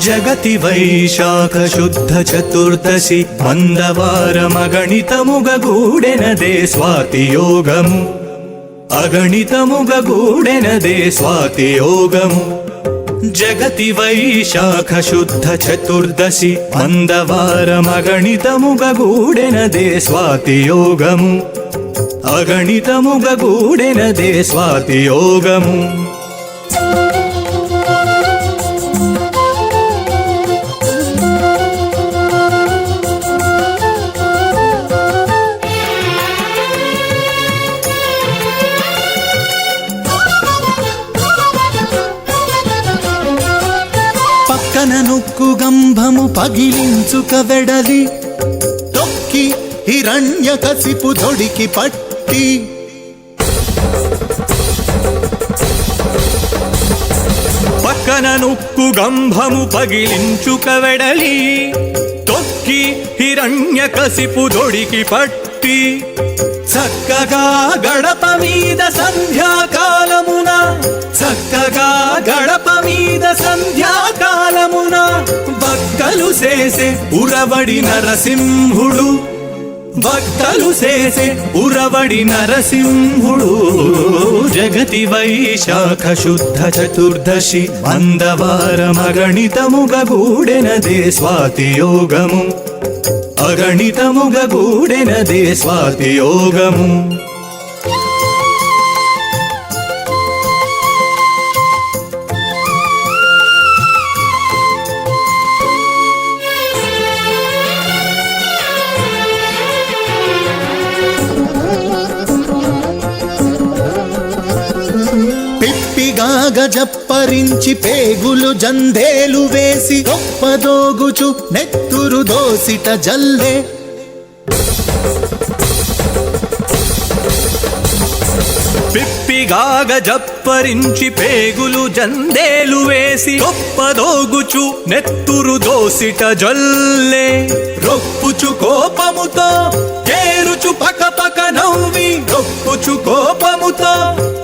జగతి వైశాఖ శుద్ధ చతుర్దశి మందవారమగణితముగూడెనదే స్వాతి యోగము అగణితముగూడెనదే స్వాతి యోగము జగతి వైశాఖ శుద్ధ చతుర్దశి మందవారమగణితముగూడెనదే స్వాతి యోగము అగణితముగూడెనదే స్వాతి యోగము నుక్కు గంభము పగిలించుక వెడలి తొక్కి హిరణ్యకశిపు దొడికి పట్టి పక్కన నుక్కు గంభము పగిలించుక వెడలి తొక్కి హిరణ్యకశిపు దొడికి పట్టి చక్కగా గడప మీద సంధ్యాకాలమున చక్కగా గడప మీద సంధ్యాకాలమున భక్తలు చేసే ఉరవడి నరసింహుడు భక్తలు చేసే ఉరవడి నరసింహుడు జగతి వైశాఖ శుద్ధ చతుర్దశి మందవారమగణితముగూడెనదే స్వాతి యోగము అగణితముగూడెనదే స్వాతి యోగము గజప్పరించి పేగులు జందేలు వేసి గొప్పదోగుచు నెత్తురు దోసిట జల్లే పిప్పిగాగ జప్పరించి పేగులు జందేలు వేసి గొప్పదోగుచు నెత్తురు దోసిట జల్లే రొప్పుచు కోపముతో కేరుచు పక పక నవ్వి రొప్పుచు కోపముతో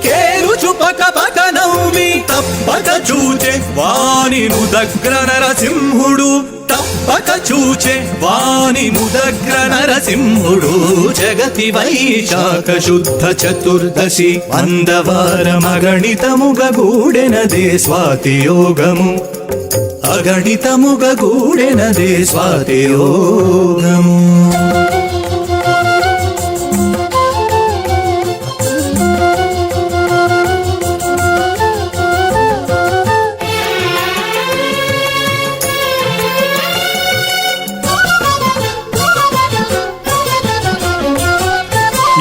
కేరుచు పక పక నవ్వి తప్పక చూచే వాని ముదగ్ర నరసింహుడు తప్పక చూచే వాని ముదగ్ర నరసింహుడు జగతి వైశాఖ శుద్ధ చతుర్దశి మందవారమగణితముగూడెనదే స్వాతి యోగము అగణితముగూడెనదే స్వాతి యోగము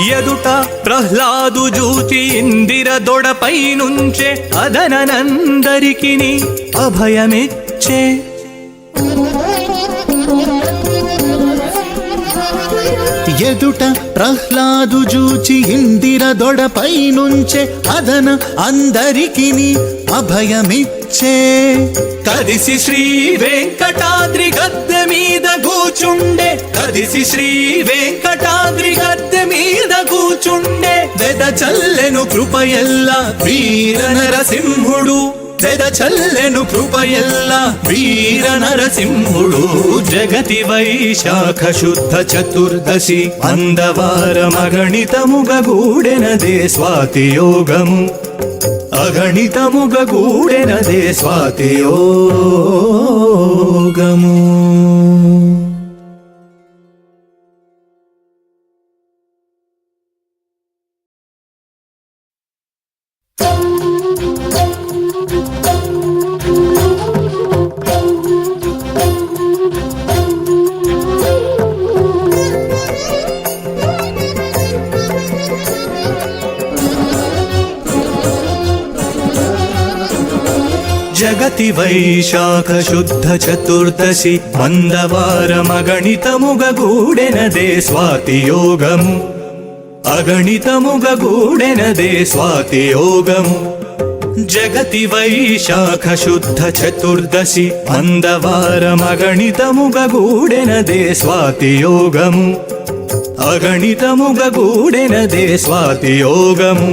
ఎదుట ప్రహ్లాదు జూచి ఇందిర దొడపై నుంచే అదనందరికిని అభయమిచ్చే ఎదుట ప్రహ్లాదు జూచి ఇందిర దొడపై నుంచే అదన అందరికిని అభయమిచ్చే కదిసి శ్రీ వెంకటాద్రి గద్దె మీద కూచుండే కదిసి శ్రీ వెంకటాద్రి గద్దె మీద కూచుండే వెద చల్లెను కృపయల్ల వీర నరసింహుడు వెద చల్లెను కృపయల్ల వీర నరసింహుడు జగతి వైశాఖ శుద్ధ చతుర్దశి మందవారమగణితముగూడెనదే స్వాతి యోగము అగణితముగూడెనదే స్వాతి యోగము జగతి వైశాఖ శుద్ధ చతుర్దశి మందవారమగణితముగూడెనదే స్వాతి యోగము అగణితముగూడెనదే స్వాతి యోగము జగతి వైశాఖ శుద్ధ చతుర్దశి మందవారమగణితముగూడెనదే స్వాతి యోగము అగణితముగూడెనదే స్వాతి యోగము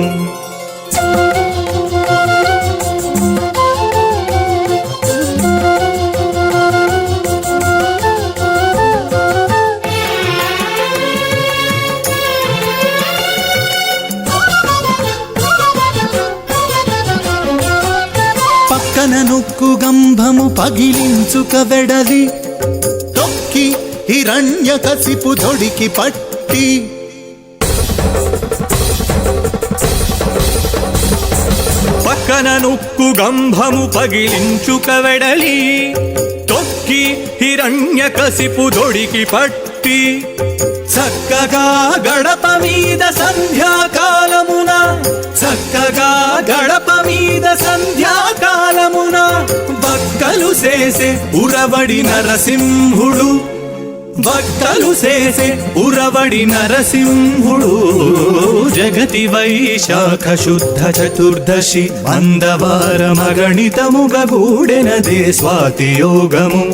పక్కన నొక్కు గంభము పగిలించుక వెడలి తొక్కి హిరణ్య కసిపు దొడికి పట్టి పక్కన నుక్కు గంభము పగిలించుక వెడలి తొక్కి హిరణ్య కసిపు దొడికి పట్టి చక్కగా గడప మీద సంధ్యాకాలమున చక్కగా గడప మీద సంధ్యాకాలమున భక్తలు చేసే ఉరవడి నరసింహుడు భక్తలు చేసే ఉరవడి నరసింహుడు జగతి వైశాఖ శుద్ధ చతుర్దశి మందవారమగణితముగూడెనదే స్వాతి యోగము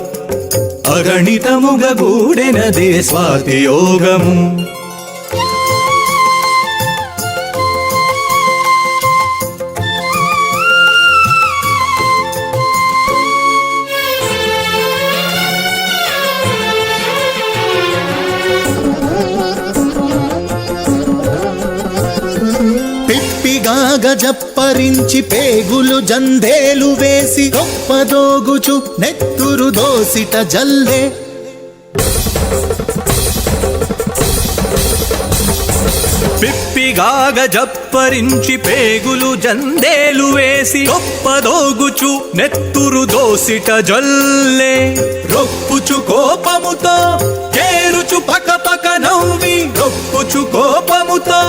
అగణితముగూడెనదే స్వాతి యోగము గజప్పరించి పేగులు జందేలు వేసి గొప్పదోగుచు నెత్తురు దోసిట జల్లే పిప్పిగాగ జప్పరించి పేగులు జందేలు వేసి గొప్పదోగుచు నెత్తురు దోసిట జల్లే రొప్పుచు కోపముతో కేరుచు పక పక నవ్వి రొప్పుచు కోపముతో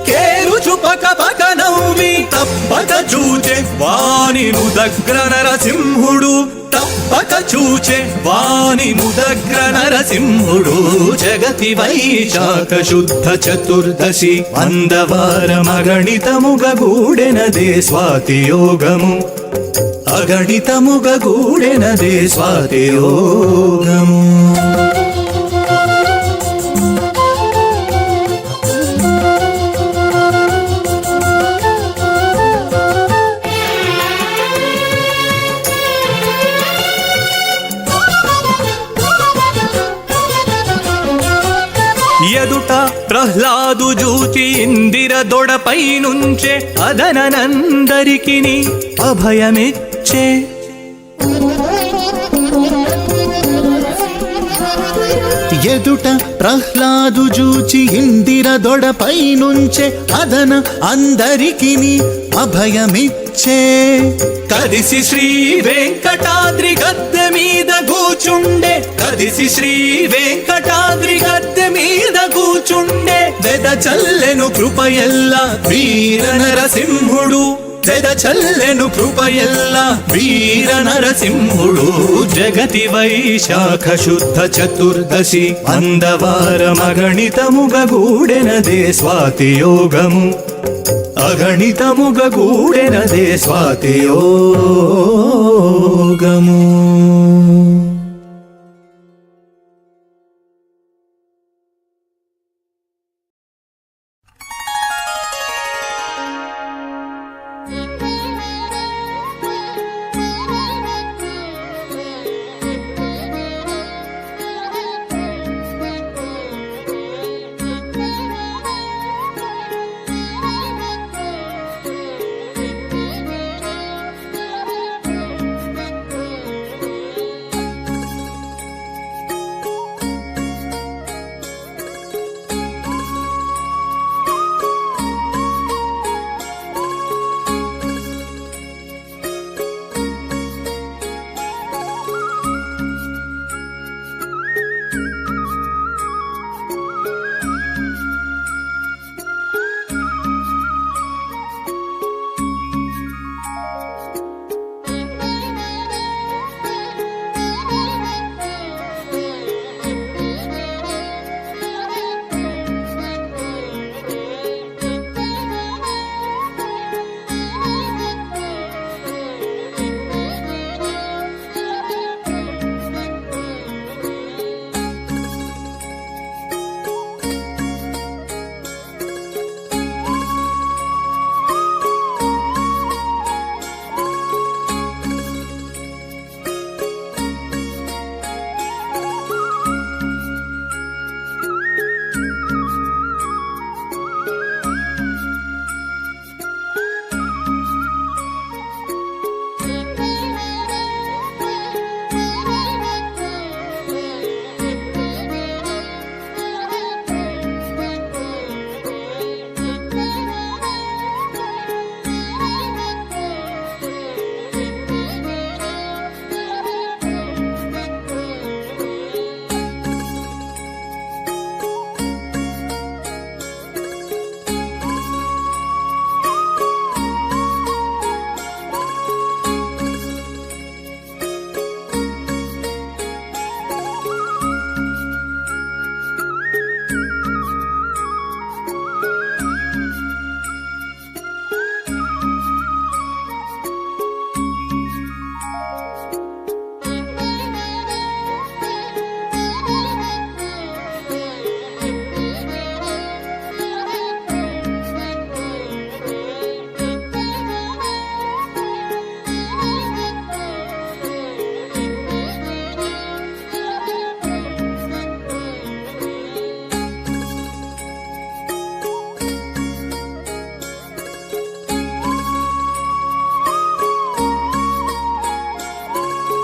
కేరుచు పక పక నవ్వి తప్పక చూచే వాని ముదగ్ర నరసింహుడు తప్పక చూచే వాని ముదగ్ర నరసింహుడు జగతి వైశాఖ శుద్ధ చతుర్దశి మందవారమగణితముగూడెనదే స్వాతి యోగము అగణితముగూడెనదే స్వాతి యోగము ఎదుట ప్రహ్లాదు జూచి ఇందిర దొడపై నుంచే అదనందరికిని అభయమిచ్చే ఎదుట ప్రహ్లాదు జూచి ఇందిర దొడపై నుంచే అదన అందరికిని అభయమిచ్చే కదిసి శ్రీ వెంకటాద్రి గద్దె మీద కూచుండే కదిసి శ్రీ వెంకటాద్రి గద్దె మీద కూచుండే వెద చల్లెను కృపయల్ల వీర నరసింహుడు వెద చల్లెను కృపయల్ల వీర నరసింహుడు జగతి వైశాఖ శుద్ధ చతుర్దశి మందవారమగణితముగూడెనదే స్వాతి యోగము అగణితముగూడెనదే స్వాతి యోగము